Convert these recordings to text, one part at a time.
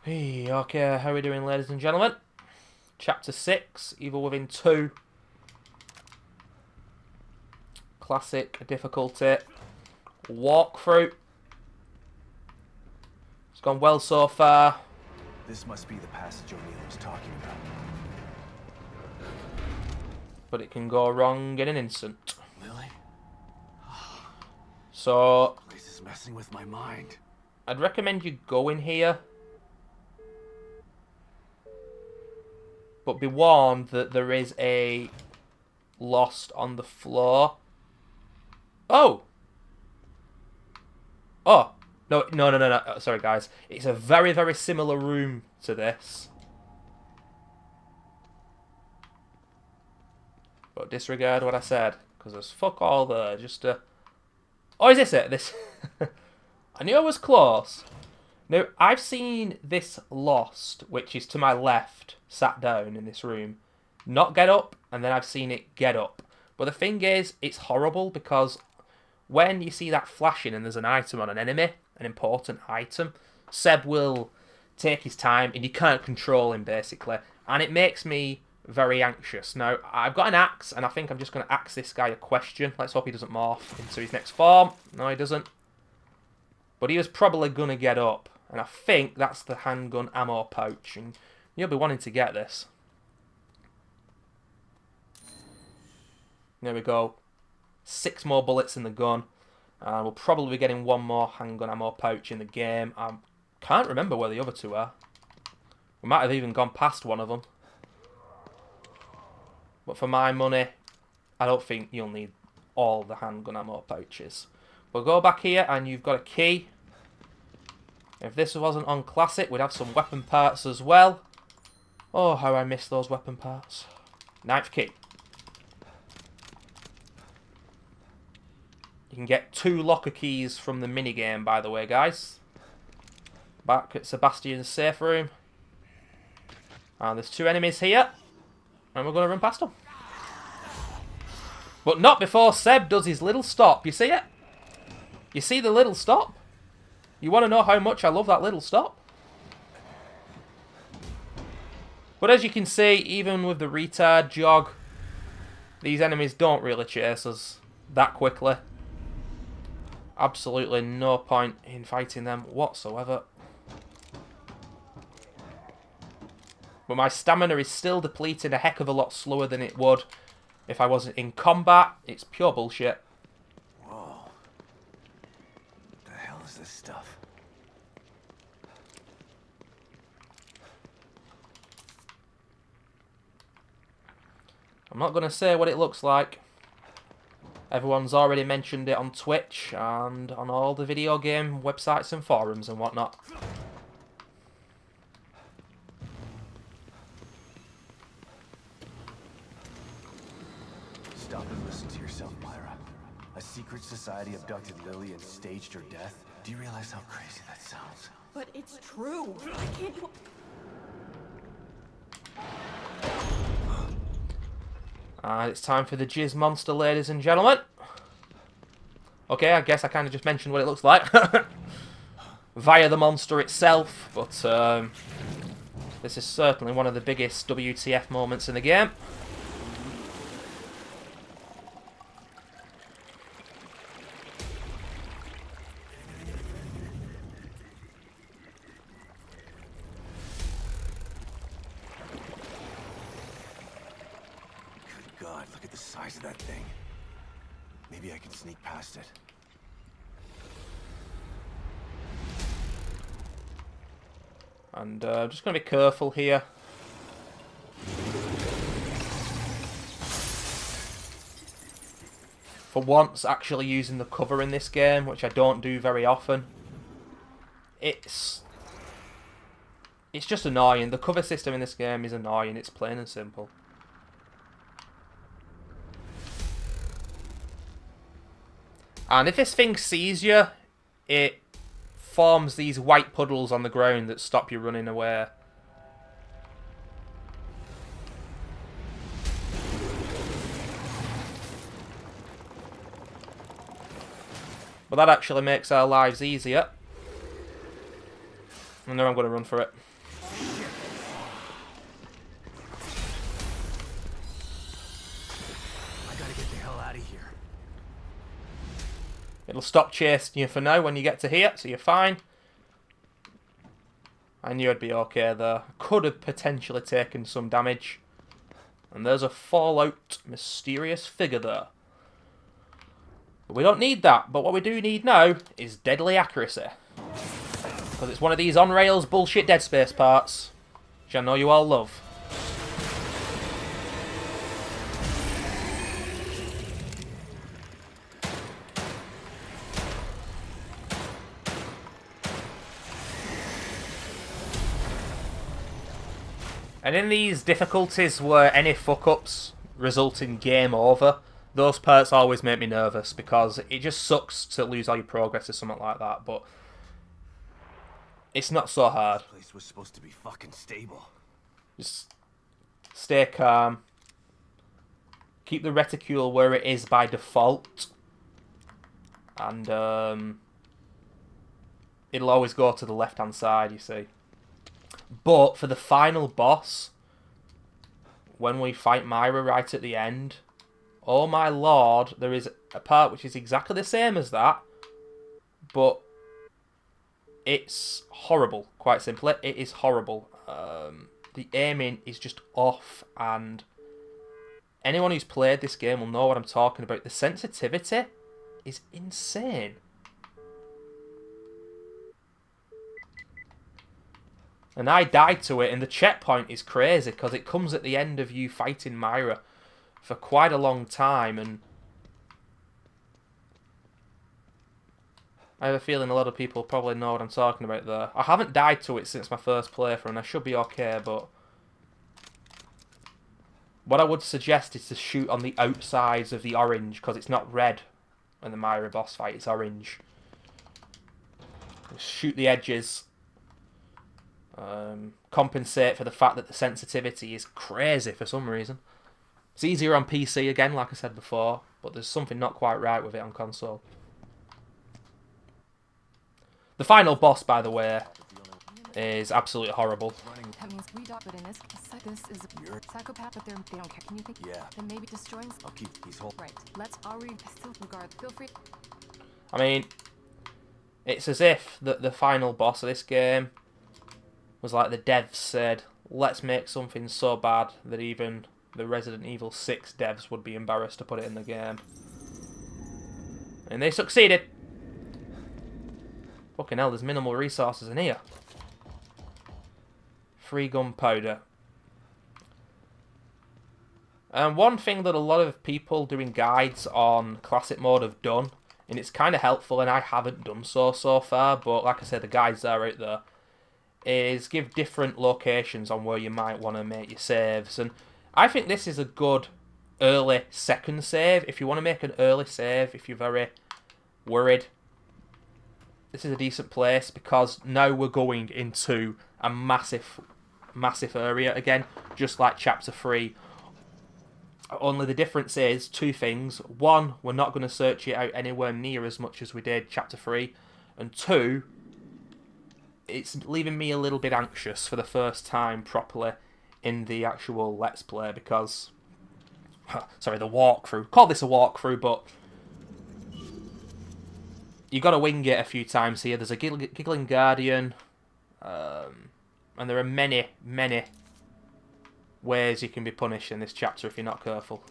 Hey, okay, how are we doing, ladies and gentlemen? Chapter 6, Evil Within 2. Classic difficulty. Walkthrough. It's gone well so far. This must be the passage O'Neill was talking about. But it can go wrong in an instant. Lily? So, This is messing with my mind. I'd recommend you go in here. But be warned that there is a lost on the floor. Oh! Oh! No. Sorry, guys. It's a very, very similar room to this. But disregard what I said, because there's fuck all there. Just Oh, is this it? This... I knew I was close. Now, I've seen this lost, which is to my left, sat down in this room, not get up, and then I've seen it get up. But the thing is, it's horrible, because when you see that flashing and there's an item on an enemy, an important item, Seb will take his time, and you can't control him, basically. And it makes me very anxious. Now, I've got an axe, and I think I'm just going to ask this guy a question. Let's hope he doesn't morph into his next form. No, he doesn't. But he was probably going to get up. And I think that's the handgun ammo pouch. And you'll be wanting to get this. There we go. 6 more bullets in the gun. And we'll probably be getting 1 more handgun ammo pouch in the game. I can't remember where the other 2 are. We might have even gone past one of them. But for my money, I don't think you'll need all the handgun ammo pouches. We'll go back here and you've got a key. If this wasn't on Classic, we'd have some weapon parts as well. Oh, how I miss those weapon parts. 9th key. You can get 2 locker keys from the minigame, by the way, guys. Back at Sebastian's safe room. And there's 2 enemies here. And we're going to run past them. But not before Seb does his little stop. You see it? You see the little stop? You want to know how much I love that little stop? But as you can see, even with the retard jog, these enemies don't really chase us that quickly. Absolutely no point in fighting them whatsoever. But my stamina is still depleting a heck of a lot slower than it would if I wasn't in combat. It's pure bullshit. Whoa. What the hell is this stuff? I'm not going to say what it looks like. Everyone's already mentioned it on Twitch and on all the video game websites and forums and whatnot. Stop and listen to yourself, Myra. A secret society abducted Lily and staged her death? Do you realize how crazy that sounds? But it's true. I can't... And it's time for the Jizz Monster, ladies and gentlemen. Okay, I guess I kind of just mentioned what it looks like. Via the monster itself. But this is certainly one of the biggest WTF moments in the game. God, look at the size of that thing. Maybe I can sneak past it. And I'm just going to be careful here. For once, actually using the cover in this game, which I don't do very often. It's just annoying. The cover system in this game is annoying. It's plain and simple. And if this thing sees you, it forms these white puddles on the ground that stop you running away. But that actually makes our lives easier. And now I'm going to run for it. It'll stop chasing you for now when you get to here, so you're fine. I knew I'd be okay there. Could have potentially taken some damage. And there's a Fallout mysterious figure there. But we don't need that. But what we do need now is deadly accuracy. Because it's one of these on-rails bullshit Dead Space parts, which I know you all love. And in these difficulties where any fuck-ups result in game over, those parts always make me nervous, because it just sucks to lose all your progress or something like that, but it's not so hard. This place was supposed to be fucking stable. Just stay calm. Keep the reticule where it is by default. And it'll always go to the left-hand side, you see. But for the final boss, when we fight Myra right at the end, oh my lord, there is a part which is exactly the same as that, but it's horrible, quite simply. It is horrible. The aiming is just off, and anyone who's played this game will know what I'm talking about. The sensitivity is insane. And I died to it, and the checkpoint is crazy, because it comes at the end of you fighting Myra for quite a long time, and I have a feeling a lot of people probably know what I'm talking about there. I haven't died to it since my first playthrough, and I should be okay, but what I would suggest is to shoot on the outsides of the orange, because it's not red in the Myra boss fight, it's orange. Shoot the edges. Compensate for the fact that the sensitivity is crazy for some reason. It's easier on PC again, like I said before, but there's something not quite right with it on console. The final boss, by the way, is absolutely horrible. That means we don't, but in this is a psychopath, but they don't care. Can you think? Yeah. Then maybe destroying. I'll keep these whole. Right. I'll still regard. Feel free. I mean, it's as if the final boss of this game was like the devs said, let's make something so bad that even the Resident Evil 6 devs would be embarrassed to put it in the game. And they succeeded. Fucking hell, there's minimal resources in here. Free gunpowder. And one thing that a lot of people doing guides on classic mode have done, and it's kind of helpful, and I haven't done so far, but like I said, the guides are out there, is give different locations on where you might want to make your saves. And I think this is a good early second save. If you want to make an early save, if you're very worried, this is a decent place, because now we're going into a massive area again, just like Chapter 3. Only the difference is two things. One, we're not going to search it out anywhere near as much as we did Chapter 3. And two, it's leaving me a little bit anxious for the first time properly in the actual Let's Play, because... sorry, the walkthrough. Call this a walkthrough, but... you got to wing it a few times here. There's a Giggling Guardian. And there are many ways you can be punished in this chapter if you're not careful.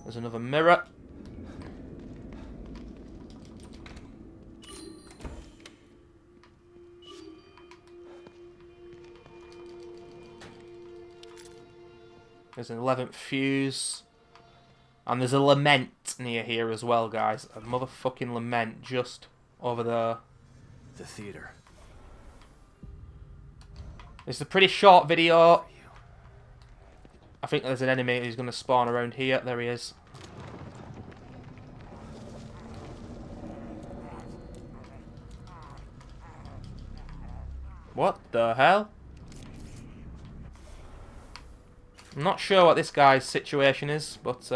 There's another mirror. There's an 11th fuse. And there's a lament near here as well, guys. A motherfucking lament just over there. The theater. It's a pretty short video. I think there's an enemy who's going to spawn around here. There he is. What the hell? I'm not sure what this guy's situation is, but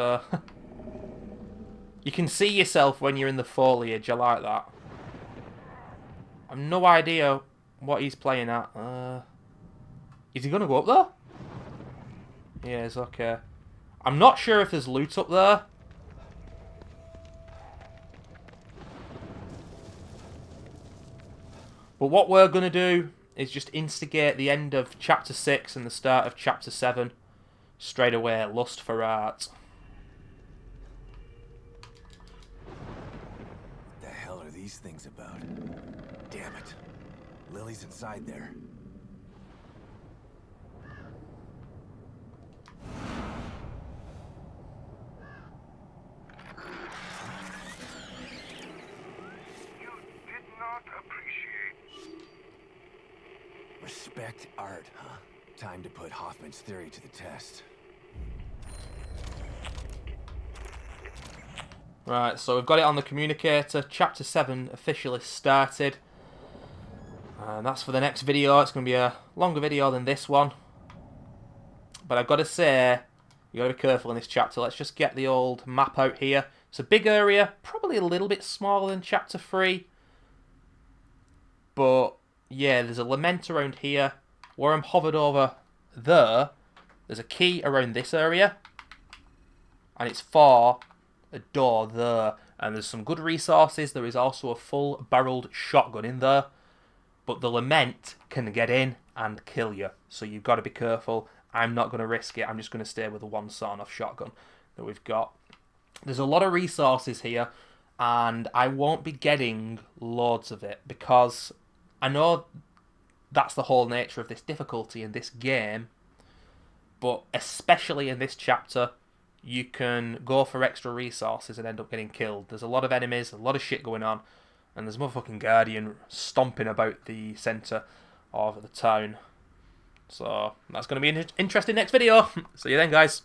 you can see yourself when you're in the foliage. I like that. I've no idea what he's playing at. Is he going to go up there? He is, okay. I'm not sure if there's loot up there. But what we're going to do is just instigate the end of Chapter 6 and the start of Chapter 7. Straight away, Lust for Art. What the hell are these things about? Damn it. Lily's inside there. You did not appreciate. Respect art, huh? Time to put Hoffman's theory to the test. Right, so we've got it on the communicator. Chapter 7 officially started. And that's for the next video. It's going to be a longer video than this one. But I've got to say, you got to be careful in this chapter. Let's just get the old map out here. It's a big area, probably a little bit smaller than Chapter 3. But, yeah, there's a lament around here. Where I'm hovered over there, there's a key around this area. And it's for a door there. And there's some good resources. There is also a full barreled shotgun in there. But the lament can get in and kill you. So you've got to be careful. I'm not going to risk it. I'm just going to stay with the one sawn-off shotgun that we've got. There's a lot of resources here. And I won't be getting loads of it. Because I know that's the whole nature of this difficulty in this game. But especially in this chapter, you can go for extra resources and end up getting killed. There's a lot of enemies, a lot of shit going on. And there's a motherfucking Guardian stomping about the centre of the town. So, that's going to be an interesting next video. See you then, guys.